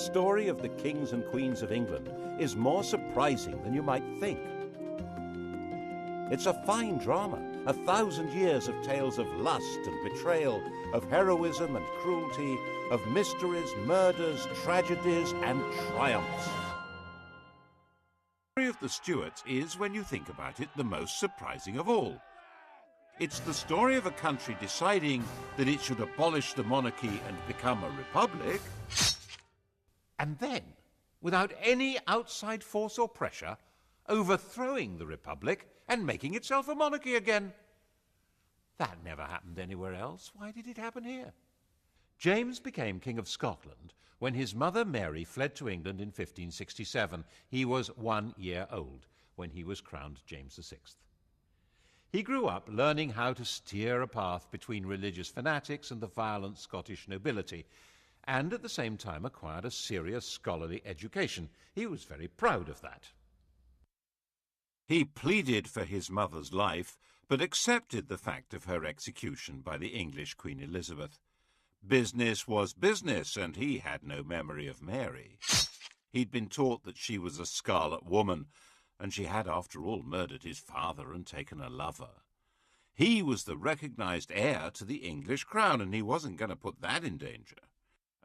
story of the kings and queens of England is more surprising than you might think. It's a fine drama, 1,000 years of tales of lust and betrayal, of heroism and cruelty, of mysteries, murders, tragedies, and triumphs. The story of the Stuarts is, when you think about it, the most surprising of all. It's the story of a country deciding that it should abolish the monarchy and become a republic, and then, without any outside force or pressure, overthrowing the republic and making itself a monarchy again. That never happened anywhere else. Why did it happen here? James became King of Scotland when his mother Mary fled to England in 1567. He was 1 year old when he was crowned James VI. He grew up learning how to steer a path between religious fanatics and the violent Scottish nobility, and at the same time acquired a serious scholarly education. He was very proud of that. He pleaded for his mother's life, but accepted the fact of her execution by the English Queen Elizabeth. Business was business, and he had no memory of Mary. He'd been taught that she was a scarlet woman, and she had, after all, murdered his father and taken a lover. He was the recognized heir to the English crown, and he wasn't going to put that in danger.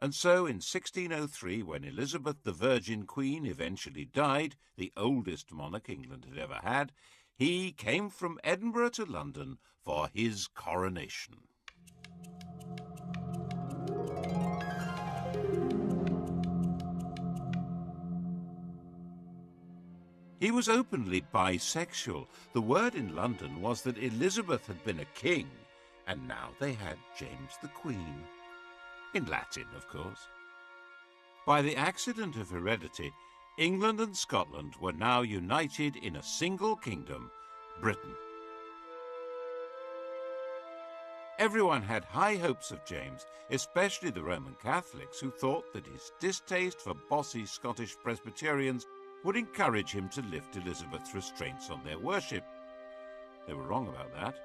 And so in 1603, when Elizabeth the Virgin Queen eventually died, the oldest monarch England had ever had, he came from Edinburgh to London for his coronation. He was openly bisexual. The word in London was that Elizabeth had been a king, and now they had James the Queen. In Latin, of course. By the accident of heredity, England and Scotland were now united in a single kingdom, Britain. Everyone had high hopes of James, especially the Roman Catholics, who thought that his distaste for bossy Scottish Presbyterians would encourage him to lift Elizabeth's restraints on their worship. They were wrong about that.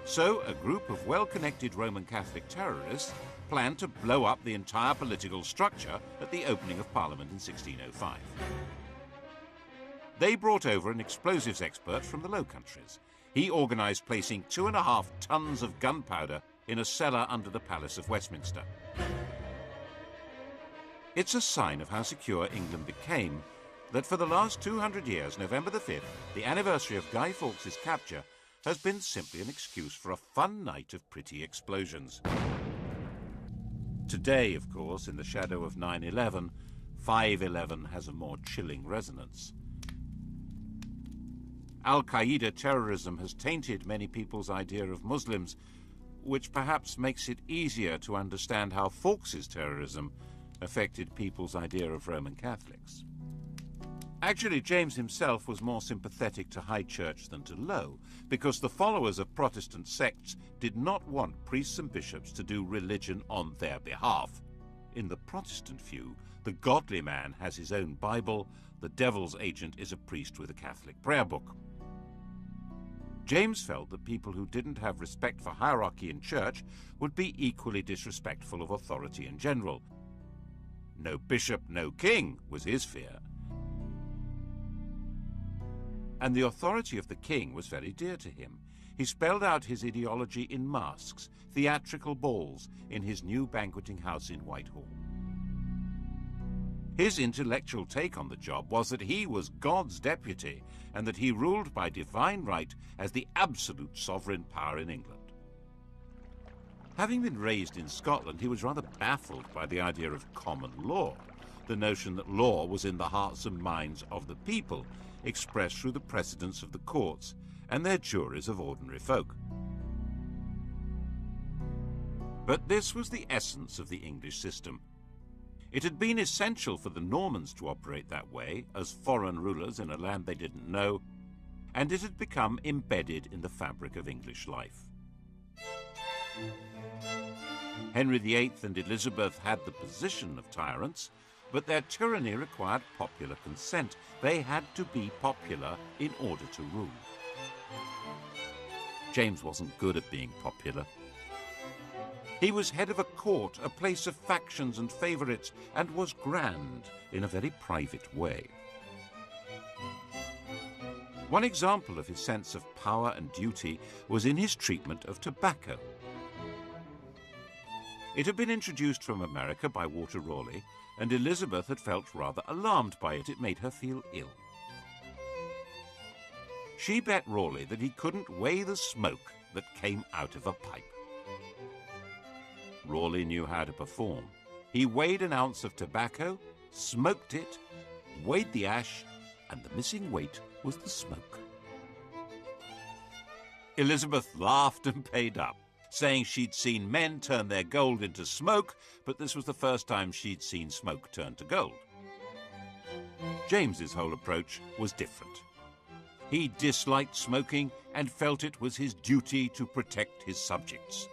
So a group of well-connected Roman Catholic terrorists planned to blow up the entire political structure at the opening of Parliament in 1605. They brought over an explosives expert from the Low Countries. He organised placing 2.5 tons of gunpowder in a cellar under the Palace of Westminster. It's a sign of how secure England became that for the last 200 years, November the 5th, the anniversary of Guy Fawkes' capture, has been simply an excuse for a fun night of pretty explosions. Today, of course, in the shadow of 9/11, 5/11 has a more chilling resonance. Al-Qaeda terrorism has tainted many people's idea of Muslims, which perhaps makes it easier to understand how Fawkes' terrorism affected people's idea of Roman Catholics. Actually, James himself was more sympathetic to high church than to low, because the followers of Protestant sects did not want priests and bishops to do religion on their behalf. In the Protestant view, the godly man has his own Bible, the devil's agent is a priest with a Catholic prayer book. James felt that people who didn't have respect for hierarchy in church would be equally disrespectful of authority in general. No bishop, no king was his fear. And the authority of the king was very dear to him. He spelled out his ideology in masks, theatrical balls, in his new banqueting house in Whitehall. His intellectual take on the job was that he was God's deputy and that he ruled by divine right as the absolute sovereign power in England. Having been raised in Scotland, he was rather baffled by the idea of common law, the notion that law was in the hearts and minds of the people, expressed through the precedents of the courts and their juries of ordinary folk. But this was the essence of the English system. It had been essential for the Normans to operate that way, as foreign rulers in a land they didn't know, and it had become embedded in the fabric of English life. Henry VIII and Elizabeth had the position of tyrants, but their tyranny required popular consent. They had to be popular in order to rule. James wasn't good at being popular. He was head of a court, a place of factions and favourites, and was grand in a very private way. One example of his sense of power and duty was in his treatment of tobacco. It had been introduced from America by Walter Raleigh, and Elizabeth had felt rather alarmed by it. It made her feel ill. She bet Raleigh that he couldn't weigh the smoke that came out of a pipe. Raleigh knew how to perform. He weighed an ounce of tobacco, smoked it, weighed the ash, and the missing weight was the smoke. Elizabeth laughed and paid up, saying she'd seen men turn their gold into smoke, but this was the first time she'd seen smoke turn to gold. James's whole approach was different. He disliked smoking and felt it was his duty to protect his subjects.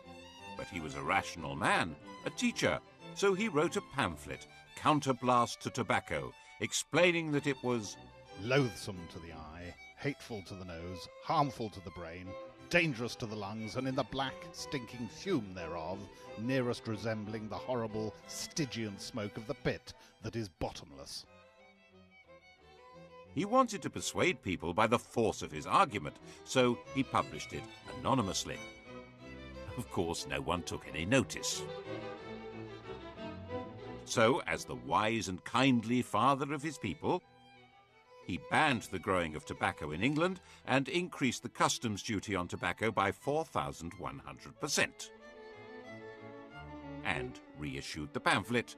But he was a rational man, a teacher, so he wrote a pamphlet, Counterblast to Tobacco, explaining that it was loathsome to the eye, hateful to the nose, harmful to the brain, dangerous to the lungs, and in the black, stinking fume thereof, nearest resembling the horrible Stygian smoke of the pit that is bottomless. He wanted to persuade people by the force of his argument, so he published it anonymously. Of course, no one took any notice. So, as the wise and kindly father of his people, he banned the growing of tobacco in England and increased the customs duty on tobacco by 4,100%. And reissued the pamphlet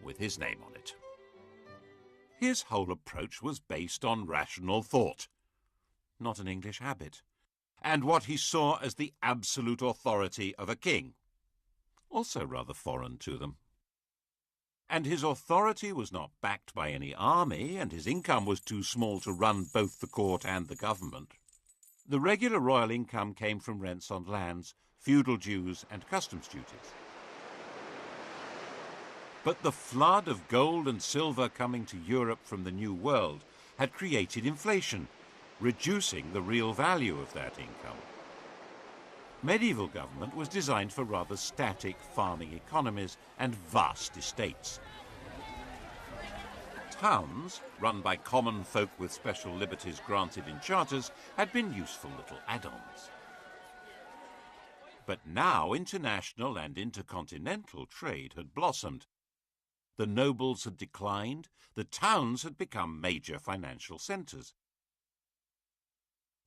with his name on it. His whole approach was based on rational thought, not an English habit, and what he saw as the absolute authority of a king, also rather foreign to them. And his authority was not backed by any army, and his income was too small to run both the court and the government. The regular royal income came from rents on lands, feudal dues, and customs duties. But the flood of gold and silver coming to Europe from the New World had created inflation, reducing the real value of that income. Medieval government was designed for rather static farming economies and vast estates. Towns, run by common folk with special liberties granted in charters, had been useful little add-ons. But now international and intercontinental trade had blossomed. The nobles had declined, the towns had become major financial centres.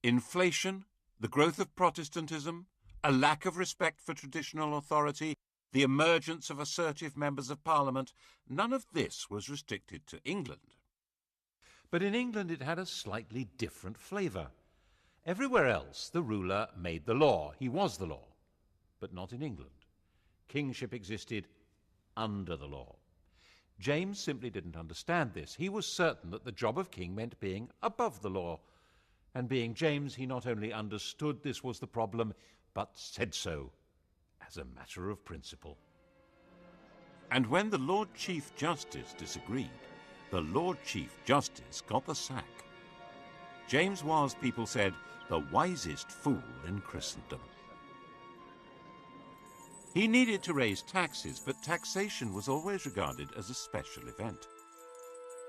Inflation, the growth of Protestantism, a lack of respect for traditional authority, the emergence of assertive members of Parliament, none of this was restricted to England. But in England it had a slightly different flavour. Everywhere else the ruler made the law. He was the law. But not in England. Kingship existed under the law. James simply didn't understand this. He was certain that the job of king meant being above the law. And being James, he not only understood this was the problem, but said so as a matter of principle. And when the Lord Chief Justice disagreed, the Lord Chief Justice got the sack. James was, people said, the wisest fool in Christendom. He needed to raise taxes, but taxation was always regarded as a special event.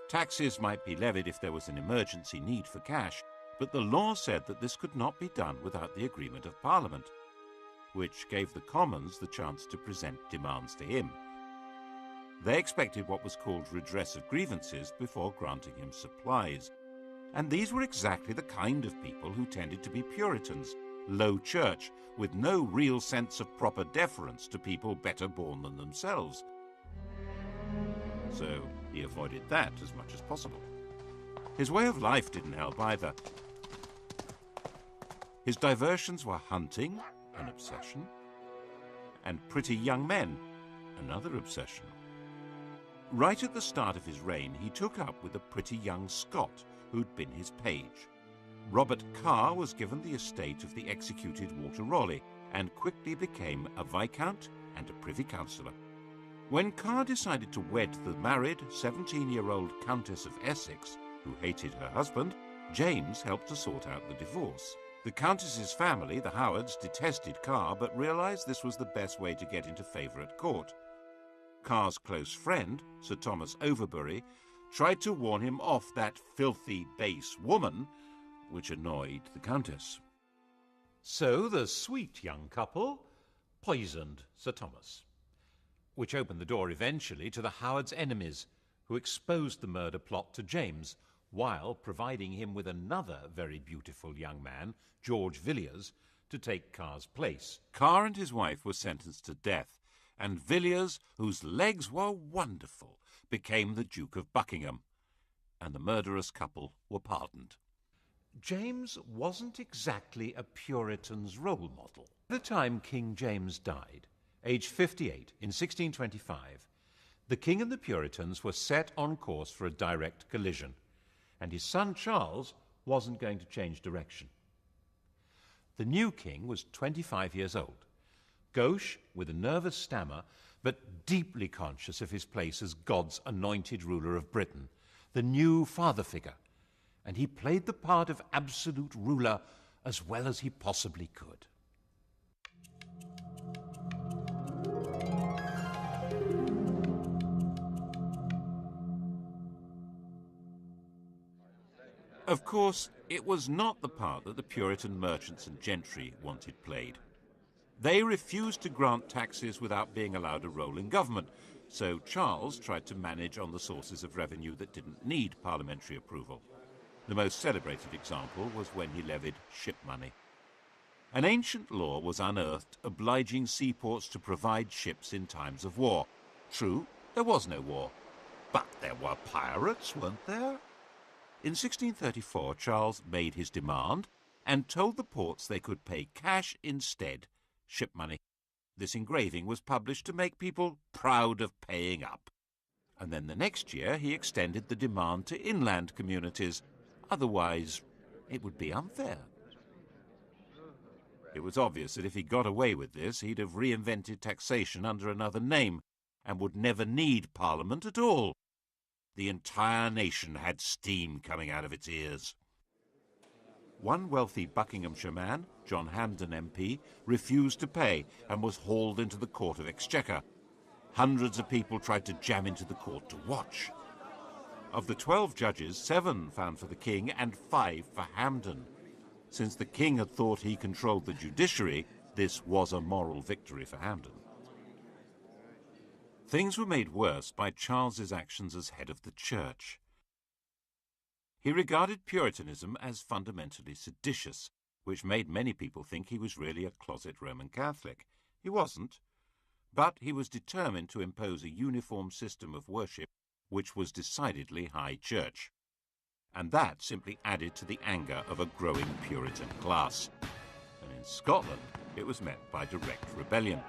Taxes might be levied if there was an emergency need for cash, but the law said that this could not be done without the agreement of Parliament, which gave the Commons the chance to present demands to him. They expected what was called redress of grievances before granting him supplies, and these were exactly the kind of people who tended to be Puritans, low church, with no real sense of proper deference to people better born than themselves. So he avoided that as much as possible. His way of life didn't help either. His diversions were hunting, an obsession, and pretty young men, another obsession. Right at the start of his reign, he took up with a pretty young Scot who'd been his page. Robert Carr was given the estate of the executed Walter Raleigh and quickly became a viscount and a privy councillor. When Carr decided to wed the married 17-year-old Countess of Essex, who hated her husband, James helped to sort out the divorce. The Countess's family, the Howards, detested Carr, but realised this was the best way to get into favour at court. Carr's close friend, Sir Thomas Overbury, tried to warn him off that filthy, base woman, which annoyed the Countess. So the sweet young couple poisoned Sir Thomas, which opened the door eventually to the Howards' enemies, who exposed the murder plot to James, while providing him with another very beautiful young man, George Villiers, to take Carr's place. Carr and his wife were sentenced to death, and Villiers, whose legs were wonderful, became the Duke of Buckingham, and the murderous couple were pardoned. James wasn't exactly a Puritan's role model. By the time King James died, aged 58, in 1625, the King and the Puritans were set on course for a direct collision, and his son Charles wasn't going to change direction. The new king was 25 years old, gauche with a nervous stammer, but deeply conscious of his place as God's anointed ruler of Britain, the new father figure, and he played the part of absolute ruler as well as he possibly could. Of course, it was not the part that the Puritan merchants and gentry wanted played. They refused to grant taxes without being allowed a role in government, so Charles tried to manage on the sources of revenue that didn't need parliamentary approval. The most celebrated example was when he levied ship money. An ancient law was unearthed obliging seaports to provide ships in times of war. True, there was no war, but there were pirates, weren't there? In 1634, Charles made his demand and told the ports they could pay cash instead, ship money. This engraving was published to make people proud of paying up. And then the next year he extended the demand to inland communities. Otherwise, it would be unfair. It was obvious that if he got away with this, he'd have reinvented taxation under another name and would never need Parliament at all. The entire nation had steam coming out of its ears. One wealthy Buckinghamshire man, John Hampden MP, refused to pay and was hauled into the Court of Exchequer. Hundreds of people tried to jam into the court to watch. Of the 12 judges, 7 found for the king and 5 for Hampden. Since the king had thought he controlled the judiciary, this was a moral victory for Hampden. Things were made worse by Charles's actions as head of the church. He regarded Puritanism as fundamentally seditious, which made many people think he was really a closet Roman Catholic. He wasn't, but he was determined to impose a uniform system of worship which was decidedly high church. And that simply added to the anger of a growing Puritan class. And in Scotland, it was met by direct rebellion.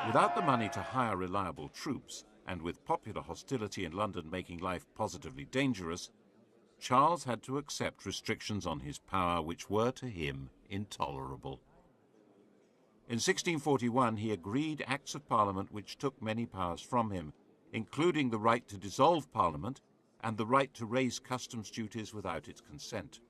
Without the money to hire reliable troops, and with popular hostility in London making life positively dangerous, Charles had to accept restrictions on his power which were, to him, intolerable. In 1641 he agreed Acts of Parliament which took many powers from him, including the right to dissolve Parliament and the right to raise customs duties without its consent.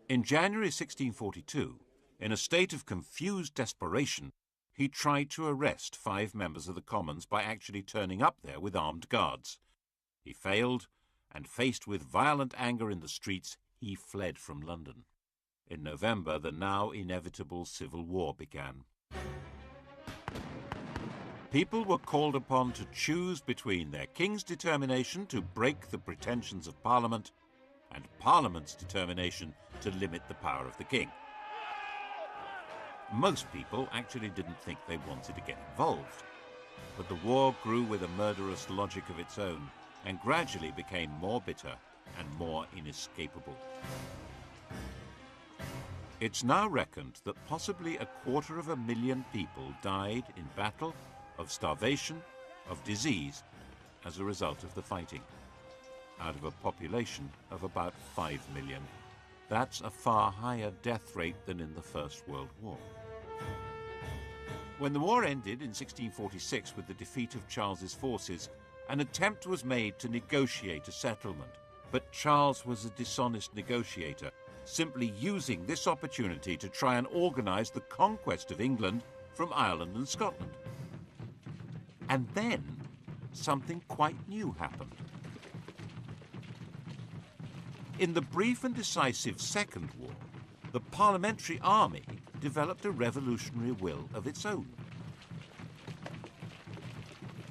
In January 1642, in a state of confused desperation, he tried to arrest 5 members of the Commons by actually turning up there with armed guards. He failed, and faced with violent anger in the streets, he fled from London. In November, the now inevitable civil war began. People were called upon to choose between their king's determination to break the pretensions of Parliament and Parliament's determination to limit the power of the king. Most people actually didn't think they wanted to get involved, but the war grew with a murderous logic of its own and gradually became more bitter and more inescapable. It's now reckoned that possibly 250,000 people died in battle, of starvation, of disease, as a result of the fighting, out of a population of about 5 million. That's a far higher death rate than in the First World War. When the war ended in 1646 with the defeat of Charles's forces, an attempt was made to negotiate a settlement. But Charles was a dishonest negotiator, simply using this opportunity to try and organise the conquest of England from Ireland and Scotland. And then something quite new happened. In the brief and decisive Second War, the Parliamentary Army developed a revolutionary will of its own.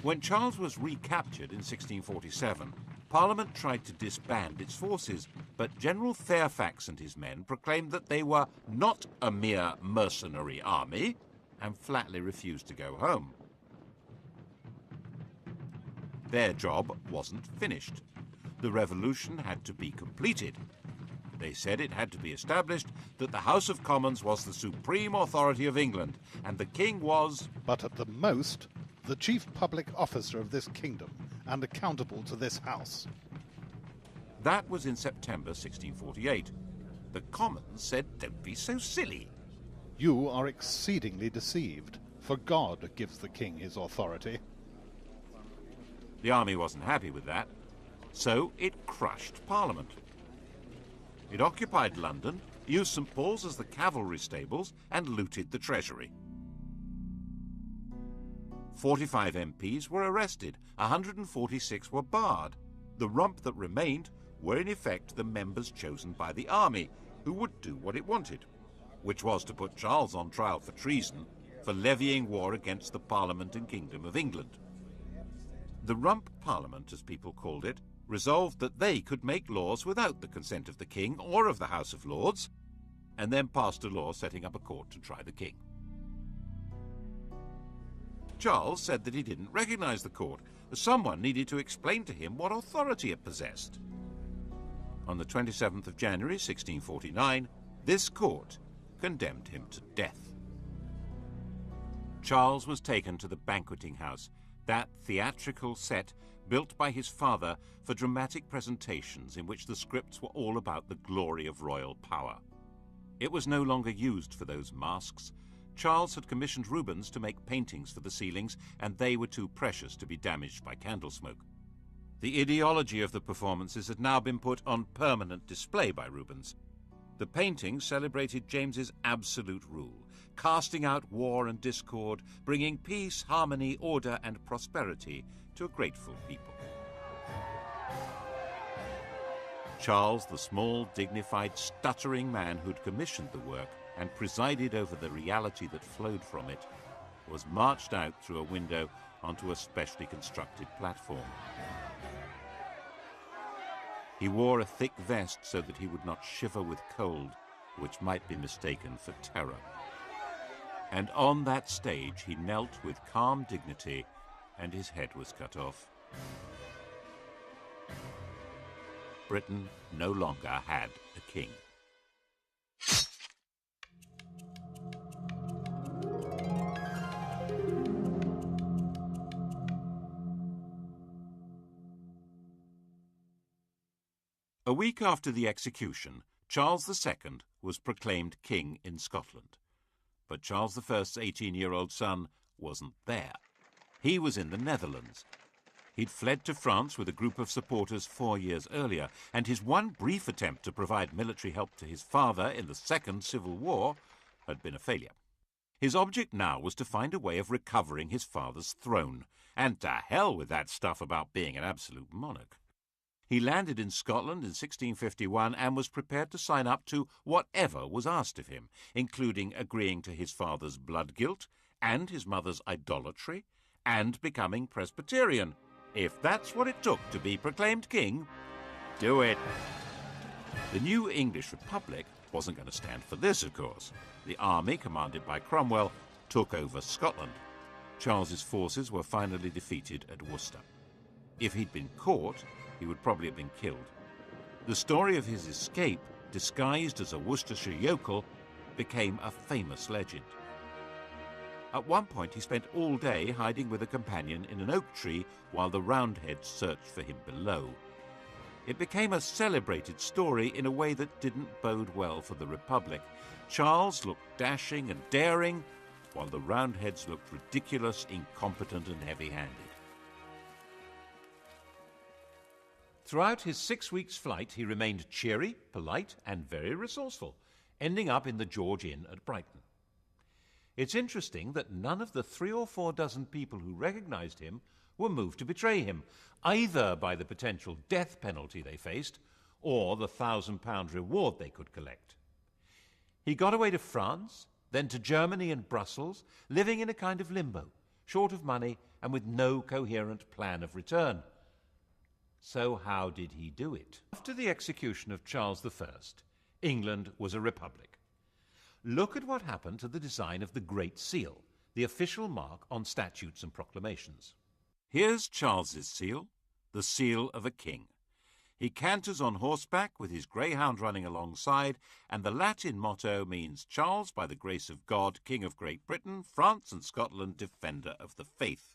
When Charles was recaptured in 1647, Parliament tried to disband its forces, but General Fairfax and his men proclaimed that they were not a mere mercenary army and flatly refused to go home. Their job wasn't finished. The revolution had to be completed. They said it had to be established that the House of Commons was the supreme authority of England, and the king was, but at the most, the chief public officer of this kingdom, and accountable to this house. That was in September 1648. The Commons said, "Don't be so silly." You are exceedingly deceived, for God gives the king his authority. The army wasn't happy with that, so it crushed Parliament. It occupied London, used St. Paul's as the cavalry stables, and looted the treasury. 45 MPs were arrested, 146 were barred. The rump that remained were in effect the members chosen by the army, who would do what it wanted, which was to put Charles on trial for treason, for levying war against the Parliament and Kingdom of England. The rump parliament, as people called it, resolved that they could make laws without the consent of the king or of the House of Lords, and then passed a law setting up a court to try the king. Charles said that he didn't recognise the court, as someone needed to explain to him what authority it possessed. On the 27th of January 1649, this court condemned him to death. Charles was taken to the banqueting house, that theatrical set built by his father for dramatic presentations in which the scripts were all about the glory of royal power. It was no longer used for those masks. Charles had commissioned Rubens to make paintings for the ceilings, and they were too precious to be damaged by candle smoke. The ideology of the performances had now been put on permanent display by Rubens. The paintings celebrated James's absolute rule, casting out war and discord, bringing peace, harmony, order, and prosperity to a grateful people. Charles, the small, dignified, stuttering man who'd commissioned the work and presided over the reality that flowed from it, was marched out through a window onto a specially constructed platform. He wore a thick vest so that he would not shiver with cold, which might be mistaken for terror. And on that stage he knelt with calm dignity, and his head was cut off. Britain no longer had a king. A week after the execution, Charles II was proclaimed king in Scotland. But Charles I's 18-year-old son wasn't there. He was in the Netherlands. He'd fled to France with a group of supporters 4 years earlier, and his one brief attempt to provide military help to his father in the Second Civil War had been a failure. His object now was to find a way of recovering his father's throne, and to hell with that stuff about being an absolute monarch. He landed in Scotland in 1651 and was prepared to sign up to whatever was asked of him, including agreeing to his father's blood guilt and his mother's idolatry and becoming Presbyterian. If that's what it took to be proclaimed king, do it. The new English Republic wasn't going to stand for this, of course. The army, commanded by Cromwell, took over Scotland. Charles's forces were finally defeated at Worcester. If he'd been caught, he would probably have been killed. The story of his escape, disguised as a Worcestershire yokel, became a famous legend. At one point, he spent all day hiding with a companion in an oak tree while the Roundheads searched for him below. It became a celebrated story in a way that didn't bode well for the Republic. Charles looked dashing and daring, while the Roundheads looked ridiculous, incompetent, and heavy-handed. Throughout his 6 weeks' flight, he remained cheery, polite, and very resourceful, ending up in the George Inn at Brighton. It's interesting that none of the 3 or 4 dozen people who recognized him were moved to betray him, either by the potential death penalty they faced or the £1,000 reward they could collect. He got away to France, then to Germany and Brussels, living in a kind of limbo, short of money and with no coherent plan of return. So how did he do it? After the execution of Charles I, England was a republic. Look at what happened to the design of the Great Seal, the official mark on statutes and proclamations. Here's Charles's seal, the seal of a king. He canters on horseback with his greyhound running alongside, and the Latin motto means Charles, by the grace of God, King of Great Britain, France and Scotland, defender of the faith.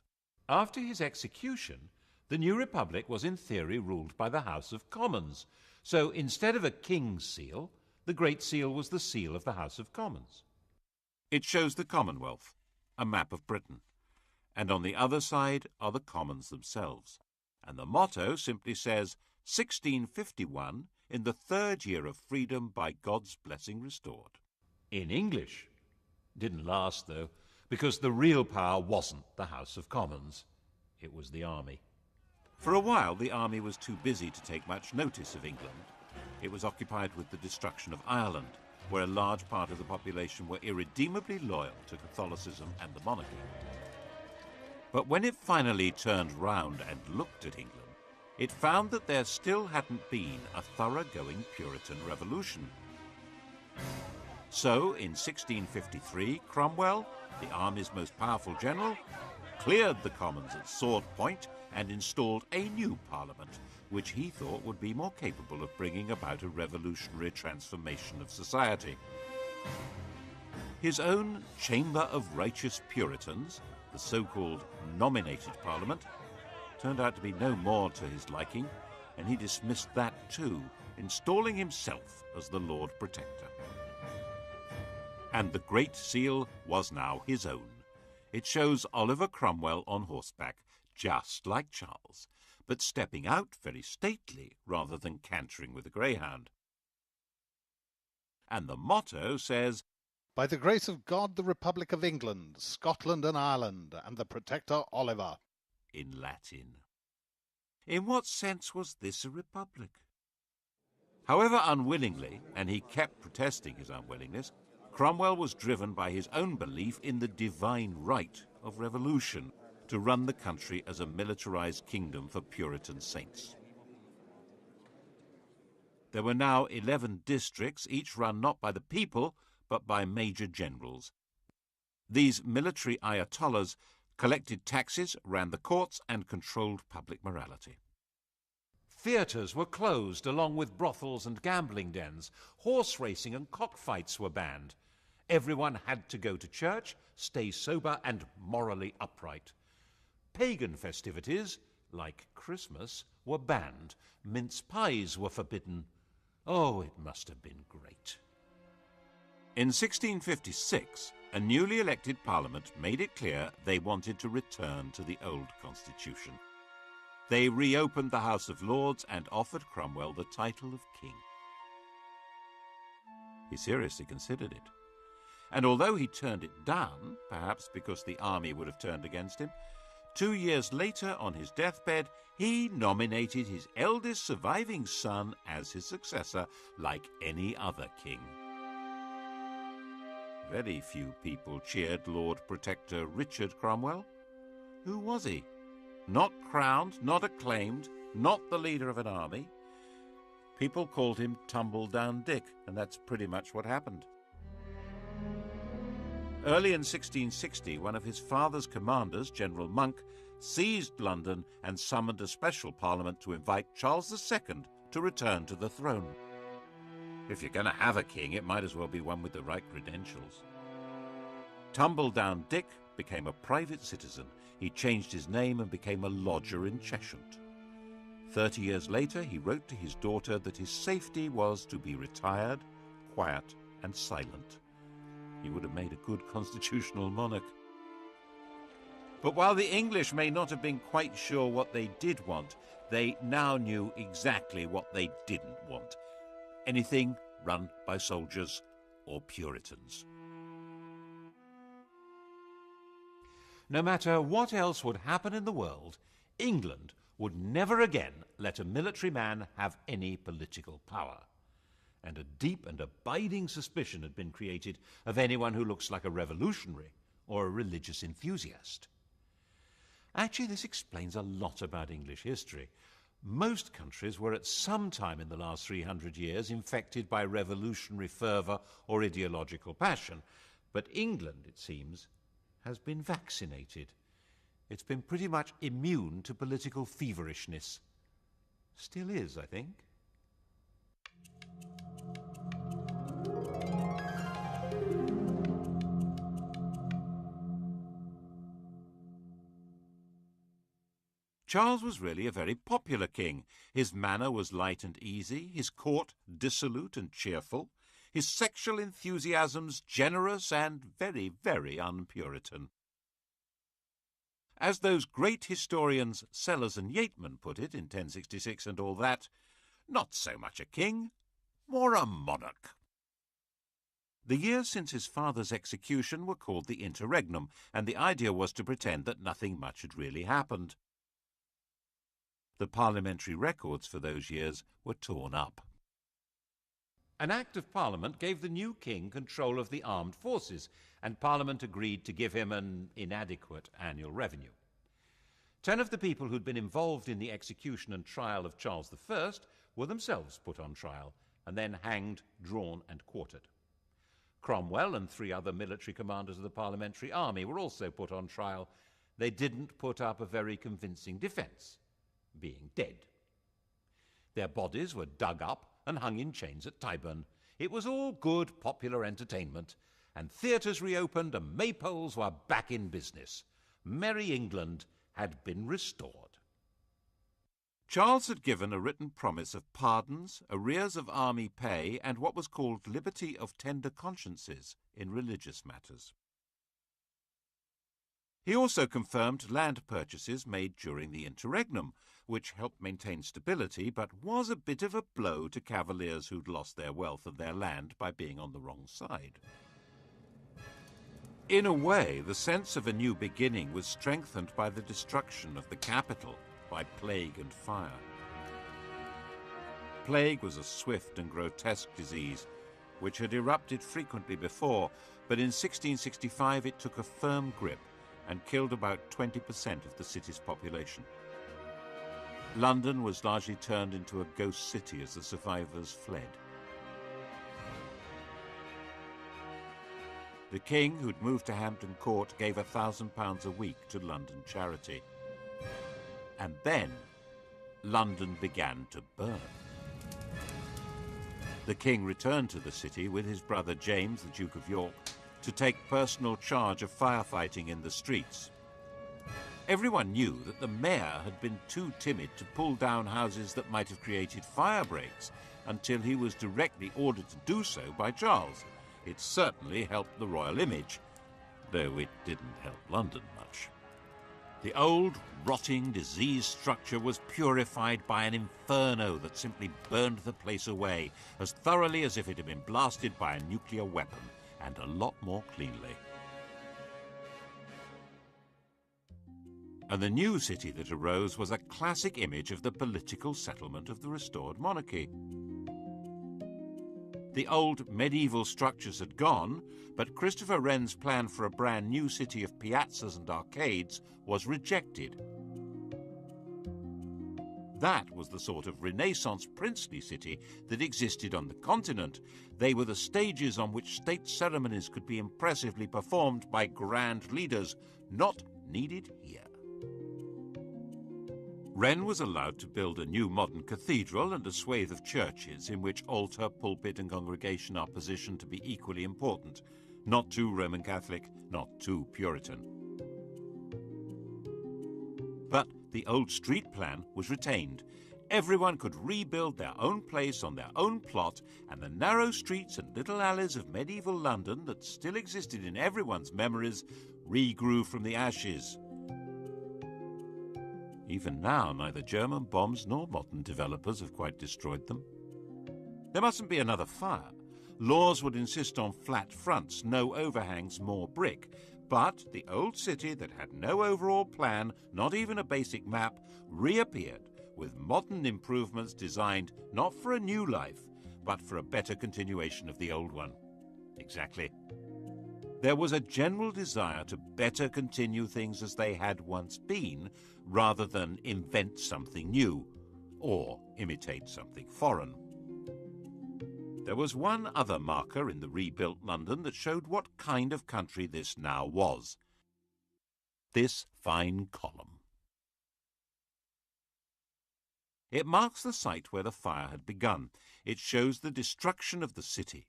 After his execution, the new republic was in theory ruled by the House of Commons. So instead of a king's seal, the Great Seal was the seal of the House of Commons. It shows the Commonwealth, a map of Britain, and on the other side are the Commons themselves. And the motto simply says, 1651, in the 3rd year of freedom by God's blessing restored. In English. Didn't last, though, because the real power wasn't the House of Commons. It was the army. For a while, the army was too busy to take much notice of England. It was occupied with the destruction of Ireland, where a large part of the population were irredeemably loyal to Catholicism and the monarchy. But when it finally turned round and looked at England, it found that there still hadn't been a thoroughgoing Puritan revolution. So, in 1653, Cromwell, the army's most powerful general, cleared the Commons at sword point and installed a new parliament, which he thought would be more capable of bringing about a revolutionary transformation of society. His own Chamber of Righteous Puritans, the so-called nominated parliament, turned out to be no more to his liking, and he dismissed that too, installing himself as the Lord Protector. And the Great Seal was now his own. It shows Oliver Cromwell on horseback, just like Charles, but stepping out very stately rather than cantering with a greyhound. And the motto says, "By the grace of God, the Republic of England, Scotland and Ireland, and the Protector Oliver," in Latin. In what sense was this a republic? However unwillingly, and he kept protesting his unwillingness, Cromwell was driven by his own belief in the divine right of revolution to run the country as a militarized kingdom for Puritan saints. There were now 11 districts, each run not by the people, but by major generals. These military ayatollahs collected taxes, ran the courts, and controlled public morality. Theatres were closed along with brothels and gambling dens. Horse racing and cockfights were banned. Everyone had to go to church, stay sober and morally upright. Pagan festivities, like Christmas, were banned. Mince pies were forbidden. Oh, it must have been great. In 1656, a newly elected parliament made it clear they wanted to return to the old constitution. They reopened the House of Lords and offered Cromwell the title of king. He seriously considered it. And although he turned it down, perhaps because the army would have turned against him, 2 years later, on his deathbed, he nominated his eldest surviving son as his successor, like any other king. Very few people cheered Lord Protector Richard Cromwell. Who was he? Not crowned, not acclaimed, not the leader of an army. People called him Tumble-Down Dick, and that's pretty much what happened. Early in 1660, one of his father's commanders, General Monk, seized London and summoned a special parliament to invite Charles II to return to the throne. If you're going to have a king, it might as well be one with the right credentials. Tumble-Down Dick became a private citizen. He changed his name and became a lodger in Cheshire. 30 years later, he wrote to his daughter that his safety was to be retired, quiet, and silent. He would have made a good constitutional monarch. But while the English may not have been quite sure what they did want, they now knew exactly what they didn't want. Anything run by soldiers or Puritans. No matter what else would happen in the world, England would never again let a military man have any political power. And a deep and abiding suspicion had been created of anyone who looks like a revolutionary or a religious enthusiast. Actually, this explains a lot about English history. Most countries were at some time in the last 300 years infected by revolutionary fervour or ideological passion, but England, it seems, has been vaccinated. It's been pretty much immune to political feverishness. Still is, I think. Charles was really a very popular king. His manner was light and easy, his court dissolute and cheerful, his sexual enthusiasms generous and very, very un-Puritan. As those great historians Sellers and Yeatman put it in 1066 and all that, not so much a king, more a monarch. The years since his father's execution were called the interregnum, and the idea was to pretend that nothing much had really happened. The parliamentary records for those years were torn up. An Act of Parliament gave the new king control of the armed forces, and Parliament agreed to give him an inadequate annual revenue. 10 of the people who'd been involved in the execution and trial of Charles I were themselves put on trial, and then hanged, drawn and quartered. Cromwell and 3 other military commanders of the parliamentary army were also put on trial. They didn't put up a very convincing defence, being dead. Their bodies were dug up and hung in chains at Tyburn. It was all good popular entertainment, and theatres reopened and maypoles were back in business. Merry England had been restored. Charles had given a written promise of pardons, arrears of army pay, and what was called liberty of tender consciences in religious matters. He also confirmed land purchases made during the interregnum, which helped maintain stability but was a bit of a blow to cavaliers who'd lost their wealth and their land by being on the wrong side. In a way, the sense of a new beginning was strengthened by the destruction of the capital by plague and fire. Plague was a swift and grotesque disease, which had erupted frequently before, but in 1665 it took a firm grip and killed about 20% of the city's population. London was largely turned into a ghost city as the survivors fled. The king, who'd moved to Hampton Court, gave £1,000 a week to London charity. And then London began to burn. The king returned to the city with his brother James, the Duke of York, to take personal charge of firefighting in the streets. Everyone knew that the mayor had been too timid to pull down houses that might have created fire breaks until he was directly ordered to do so by Charles. It certainly helped the royal image, though it didn't help London much. The old, rotting, diseased structure was purified by an inferno that simply burned the place away as thoroughly as if it had been blasted by a nuclear weapon, and a lot more cleanly. And the new city that arose was a classic image of the political settlement of the restored monarchy. The old medieval structures had gone, but Christopher Wren's plan for a brand new city of piazzas and arcades was rejected. That was the sort of Renaissance princely city that existed on the continent. They were the stages on which state ceremonies could be impressively performed by grand leaders, not needed here. Wren was allowed to build a new modern cathedral and a swathe of churches in which altar, pulpit and congregation are positioned to be equally important, not too Roman Catholic, not too Puritan. But the old street plan was retained. Everyone could rebuild their own place on their own plot, and the narrow streets and little alleys of medieval London that still existed in everyone's memories regrew from the ashes, Even now, neither German bombs nor modern developers have quite destroyed them. There mustn't be another fire. Laws would insist on flat fronts, no overhangs, more brick. But the old city that had no overall plan, not even a basic map, reappeared with modern improvements designed not for a new life, but for a better continuation of the old one. Exactly. There was a general desire to better continue things as they had once been, rather than invent something new or imitate something foreign. There was one other marker in the rebuilt London that showed what kind of country this now was. This fine column. It marks the site where the fire had begun. It shows the destruction of the city.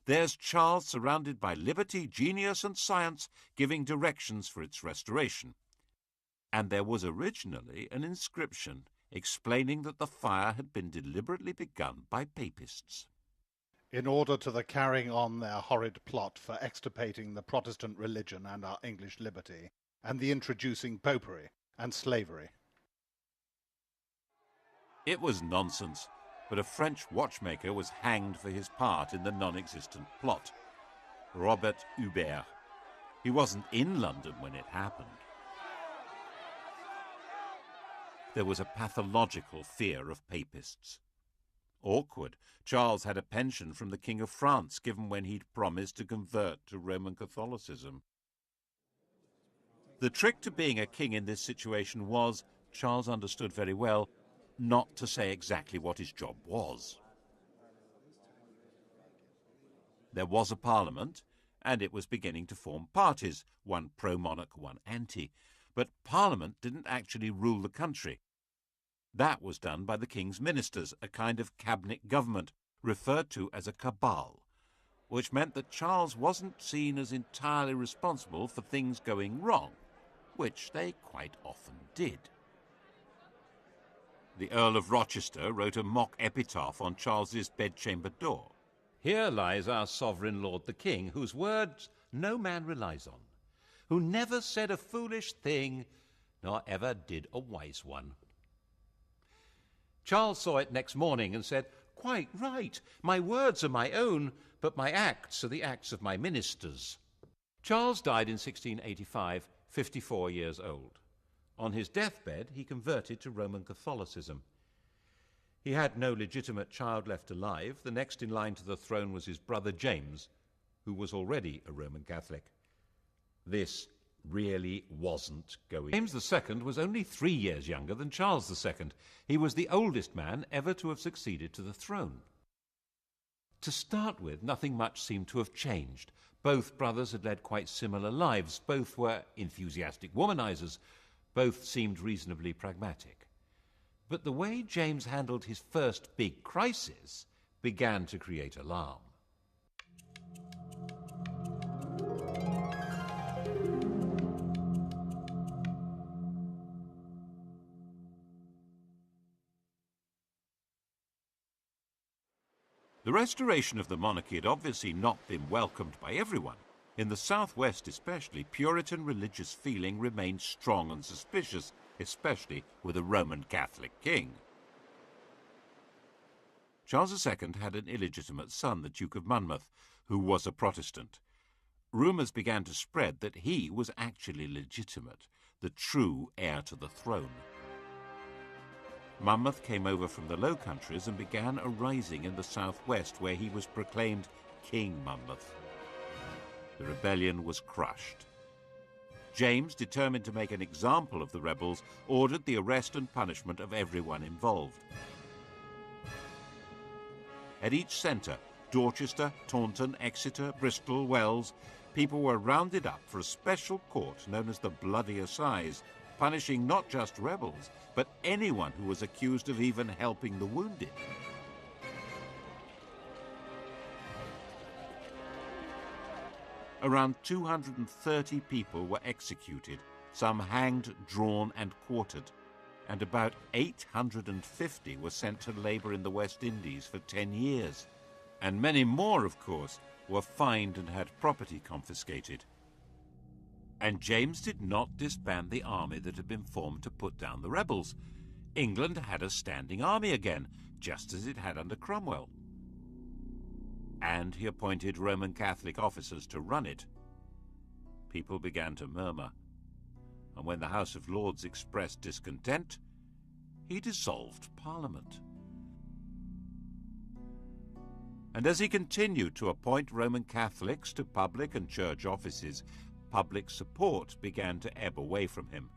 There's Charles surrounded by liberty, genius and science, giving directions for its restoration. And there was originally an inscription explaining that the fire had been deliberately begun by papists. In order to the carrying on their horrid plot for extirpating the Protestant religion and our English liberty, and the introducing popery and slavery. It was nonsense, but a French watchmaker was hanged for his part in the non-existent plot. Robert Hubert. He wasn't in London when it happened. There was a pathological fear of papists. Awkward. Charles had a pension from the King of France given when he'd promised to convert to Roman Catholicism. The trick to being a king in this situation was, Charles understood very well, not to say exactly what his job was. There was a parliament, and it was beginning to form parties, one pro-monarch, one anti. But Parliament didn't actually rule the country. That was done by the king's ministers, a kind of cabinet government, referred to as a cabal, which meant that Charles wasn't seen as entirely responsible for things going wrong, which they quite often did. The Earl of Rochester wrote a mock epitaph on Charles's bedchamber door. Here lies our sovereign lord the king, whose words no man relies on, who never said a foolish thing, nor ever did a wise one. Charles saw it next morning and said, "Quite right, my words are my own, but my acts are the acts of my ministers." Charles died in 1685, 54 years old. On his deathbed, he converted to Roman Catholicism. He had no legitimate child left alive. The next in line to the throne was his brother James, who was already a Roman Catholic. This really wasn't going. James II was only 3 years younger than Charles II. He was the oldest man ever to have succeeded to the throne. To start with, nothing much seemed to have changed. Both brothers had led quite similar lives. Both were enthusiastic womanizers. Both seemed reasonably pragmatic. But the way James handled his first big crisis began to create alarm. The restoration of the monarchy had obviously not been welcomed by everyone. In the southwest especially, Puritan religious feeling remained strong and suspicious, especially with a Roman Catholic king. Charles II had an illegitimate son, the Duke of Monmouth, who was a Protestant. Rumours began to spread that he was actually legitimate, the true heir to the throne. Monmouth came over from the Low Countries and began a rising in the southwest, where he was proclaimed King Monmouth. The rebellion was crushed. James, determined to make an example of the rebels, ordered the arrest and punishment of everyone involved. At each centre, Dorchester, Taunton, Exeter, Bristol, Wells, people were rounded up for a special court known as the Bloody Assize, punishing not just rebels, but anyone who was accused of even helping the wounded. Around 230 people were executed, some hanged, drawn and quartered, and about 850 were sent to labour in the West Indies for 10 years. And many more, of course, were fined and had property confiscated. And James did not disband the army that had been formed to put down the rebels. England had a standing army again, just as it had under Cromwell. And he appointed Roman Catholic officers to run it. People began to murmur, and when the House of Lords expressed discontent, he dissolved Parliament. And as he continued to appoint Roman Catholics to public and church offices, public support began to ebb away from him.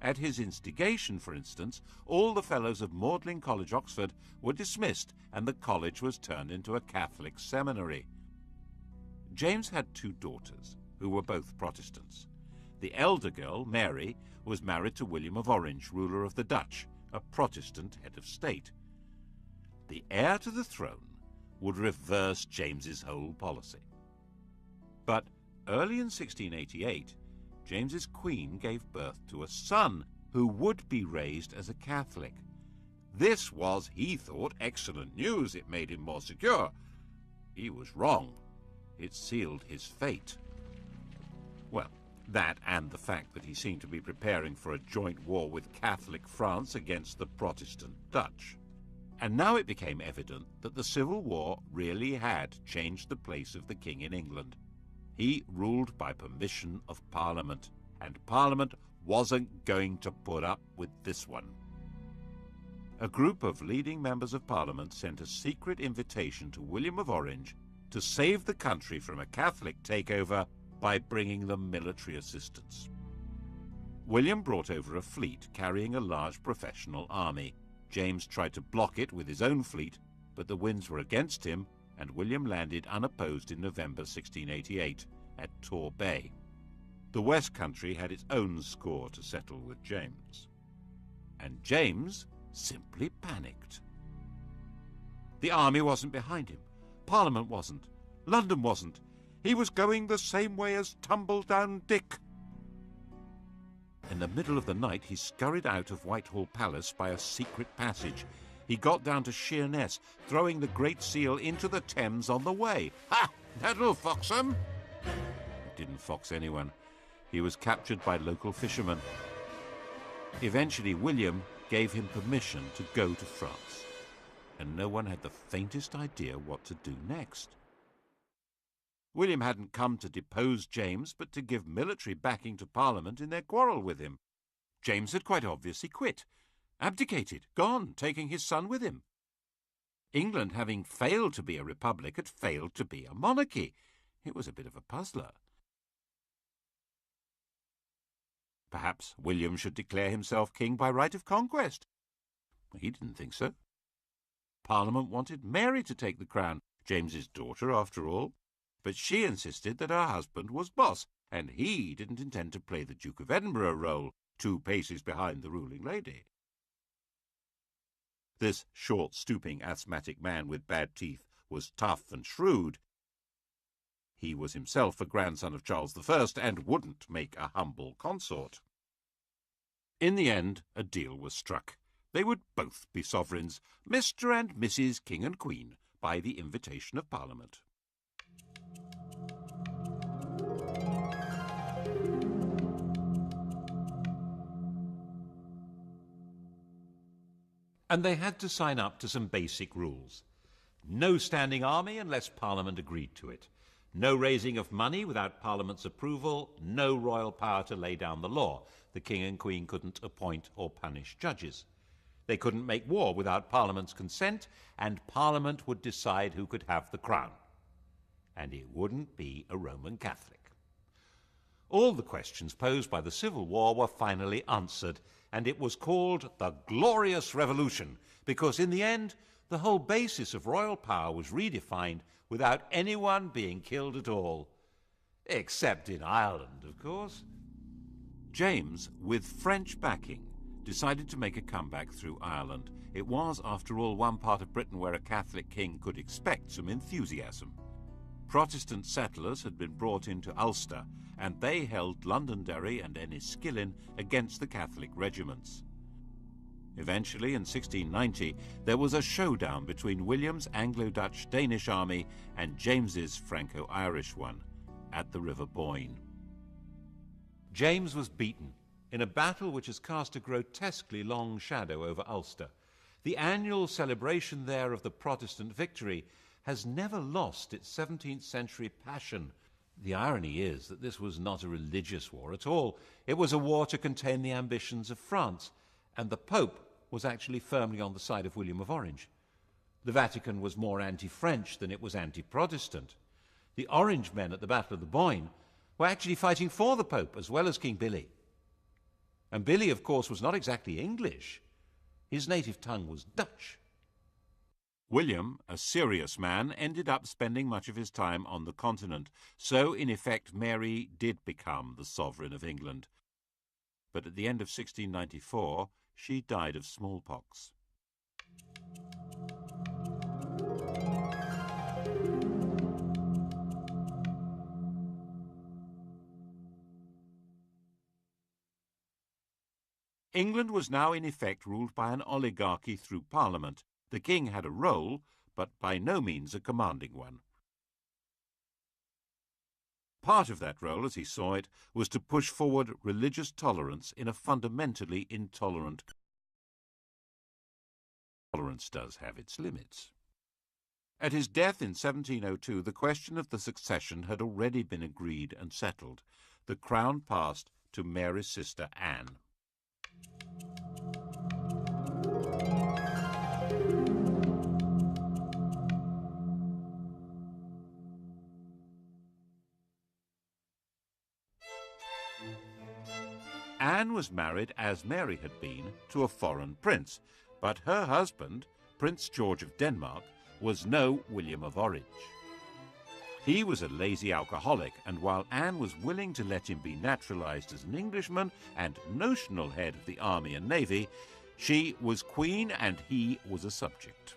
At his instigation, for instance, all the fellows of Magdalen College, Oxford, were dismissed, and the college was turned into a Catholic seminary. James had 2 daughters, who were both Protestants. The elder girl, Mary, was married to William of Orange, ruler of the Dutch, a Protestant head of state. The heir to the throne would reverse James's whole policy. But early in 1688, James's queen gave birth to a son who would be raised as a Catholic. This was, he thought, excellent news. It made him more secure. He was wrong. It sealed his fate. Well, that and the fact that he seemed to be preparing for a joint war with Catholic France against the Protestant Dutch. And now it became evident that the Civil War really had changed the place of the king in England. He ruled by permission of Parliament, and Parliament wasn't going to put up with this one. A group of leading members of Parliament sent a secret invitation to William of Orange to save the country from a Catholic takeover by bringing them military assistance. William brought over a fleet carrying a large professional army. James tried to block it with his own fleet, but the winds were against him, and William landed unopposed in November 1688 at Tor Bay. The West Country had its own score to settle with James. And James simply panicked. The army wasn't behind him. Parliament wasn't. London wasn't. He was going the same way as Tumbledown Dick. In the middle of the night, he scurried out of Whitehall Palace by a secret passage. He got down to Sheerness, throwing the Great Seal into the Thames on the way. Ha! That'll fox him! It didn't fox anyone. He was captured by local fishermen. Eventually, William gave him permission to go to France, and no one had the faintest idea what to do next. William hadn't come to depose James, but to give military backing to Parliament in their quarrel with him. James had quite obviously quit, abdicated, gone, taking his son with him. England, having failed to be a republic, had failed to be a monarchy. It was a bit of a puzzler. Perhaps William should declare himself king by right of conquest. He didn't think so. Parliament wanted Mary to take the crown, James's daughter, after all. But she insisted that her husband was boss, and he didn't intend to play the Duke of Edinburgh role, 2 paces behind the ruling lady. This short, stooping, asthmatic man with bad teeth was tough and shrewd. He was himself a grandson of Charles I and wouldn't make a humble consort. In the end, a deal was struck. They would both be sovereigns, Mr. and Mrs. King and Queen, by the invitation of Parliament. And they had to sign up to some basic rules. No standing army unless Parliament agreed to it. No raising of money without Parliament's approval. No royal power to lay down the law. The King and Queen couldn't appoint or punish judges. They couldn't make war without Parliament's consent, and Parliament would decide who could have the crown. And it wouldn't be a Roman Catholic. All the questions posed by the Civil War were finally answered, and it was called the Glorious Revolution, because in the end, the whole basis of royal power was redefined without anyone being killed at all. Except in Ireland, of course. James, with French backing, decided to make a comeback through Ireland. It was, after all, one part of Britain where a Catholic king could expect some enthusiasm. Protestant settlers had been brought into Ulster, and they held Londonderry and Enniskillen against the Catholic regiments. Eventually, in 1690, there was a showdown between William's Anglo-Dutch-Danish army and James's Franco-Irish one at the River Boyne. James was beaten in a battle which has cast a grotesquely long shadow over Ulster. The annual celebration there of the Protestant victory has never lost its 17th century passion. The irony is that this was not a religious war at all. It was a war to contain the ambitions of France, and the Pope was actually firmly on the side of William of Orange. The Vatican was more anti-French than it was anti-Protestant. The Orange men at the Battle of the Boyne were actually fighting for the Pope as well as King Billy. And Billy, of course, was not exactly English. His native tongue was Dutch. William, a serious man, ended up spending much of his time on the continent, so in effect Mary did become the sovereign of England. But at the end of 1694, she died of smallpox. England was now in effect ruled by an oligarchy through Parliament. The king had a role, but by no means a commanding one. Part of that role, as he saw it, was to push forward religious tolerance in a fundamentally intolerant country. Tolerance does have its limits. At his death in 1702, the question of the succession had already been agreed and settled. The crown passed to Mary's sister Anne. Anne was married, as Mary had been, to a foreign prince, but her husband, Prince George of Denmark, was no William of Orange. He was a lazy alcoholic, and while Anne was willing to let him be naturalized as an Englishman and notional head of the army and navy, she was queen and he was a subject.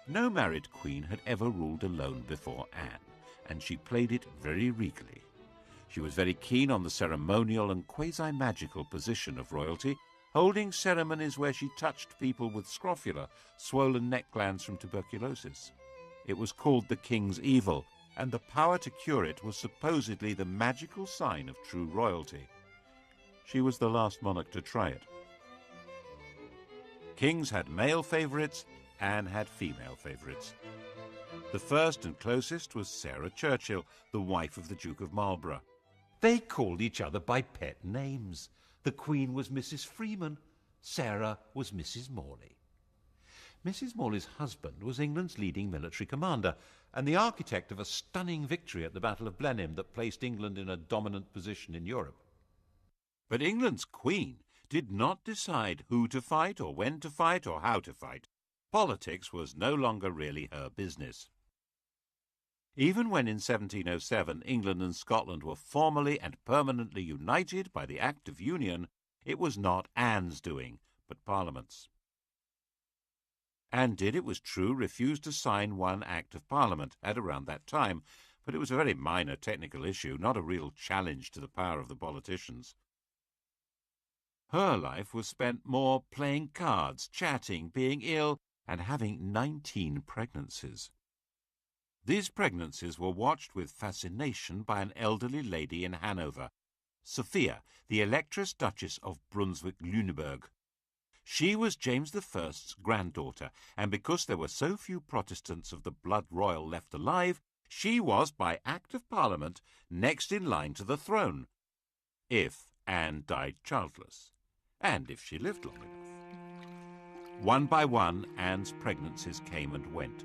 No married queen had ever ruled alone before Anne, and she played it very regally. She was very keen on the ceremonial and quasi-magical position of royalty, holding ceremonies where she touched people with scrofula, swollen neck glands from tuberculosis. It was called the King's Evil, and the power to cure it was supposedly the magical sign of true royalty. She was the last monarch to try it. Kings had male favourites, Anne had female favourites. The first and closest was Sarah Churchill, the wife of the Duke of Marlborough. They called each other by pet names. The Queen was Mrs. Freeman. Sarah was Mrs. Morley. Mrs. Morley's husband was England's leading military commander and the architect of a stunning victory at the Battle of Blenheim that placed England in a dominant position in Europe. But England's Queen did not decide who to fight or when to fight or how to fight. Politics was no longer really her business. Even when in 1707 England and Scotland were formally and permanently united by the Act of Union, it was not Anne's doing, but Parliament's. Anne did, it was true, refuse to sign one Act of Parliament at around that time, but it was a very minor technical issue, not a real challenge to the power of the politicians. Her life was spent more playing cards, chatting, being ill, and having 19 pregnancies. These pregnancies were watched with fascination by an elderly lady in Hanover, Sophia, the Electress Duchess of Brunswick-Lüneburg. She was James I's granddaughter, and because there were so few Protestants of the blood royal left alive, she was, by Act of Parliament, next in line to the throne, if Anne died childless, and if she lived long enough. One by one, Anne's pregnancies came and went.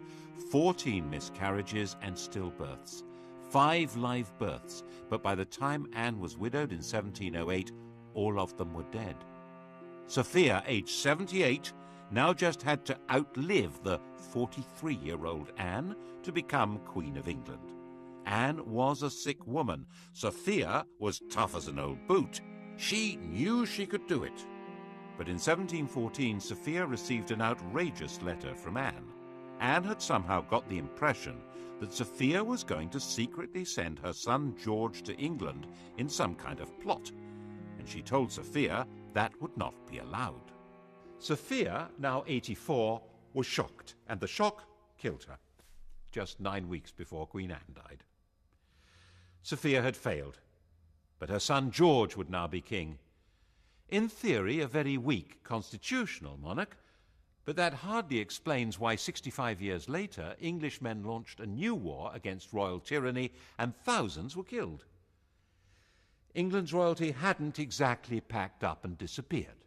14 miscarriages and stillbirths, 5 live births, but by the time Anne was widowed in 1708, all of them were dead. Sophia, aged 78, now just had to outlive the 43-year-old Anne to become Queen of England. Anne was a sick woman. Sophia was tough as an old boot. She knew she could do it. But in 1714, Sophia received an outrageous letter from Anne. Anne had somehow got the impression that Sophia was going to secretly send her son George to England in some kind of plot, and she told Sophia that would not be allowed. Sophia, now 84, was shocked, and the shock killed her, just 9 weeks before Queen Anne died. Sophia had failed. But her son George would now be king. In theory, a very weak constitutional monarch, but that hardly explains why 65 years later Englishmen launched a new war against royal tyranny and thousands were killed. England's royalty hadn't exactly packed up and disappeared,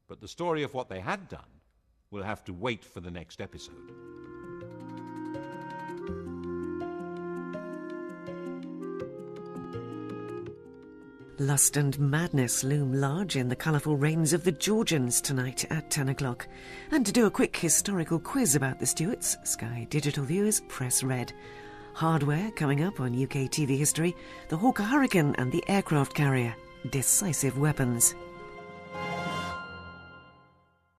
but the story of what they had done will have to wait for the next episode. Lust and madness loom large in the colourful reigns of the Georgians tonight at 10 o'clock. And to do a quick historical quiz about the Stuarts, Sky Digital viewers press red. Hardware coming up on UK TV history, the Hawker Hurricane and the aircraft carrier, decisive weapons.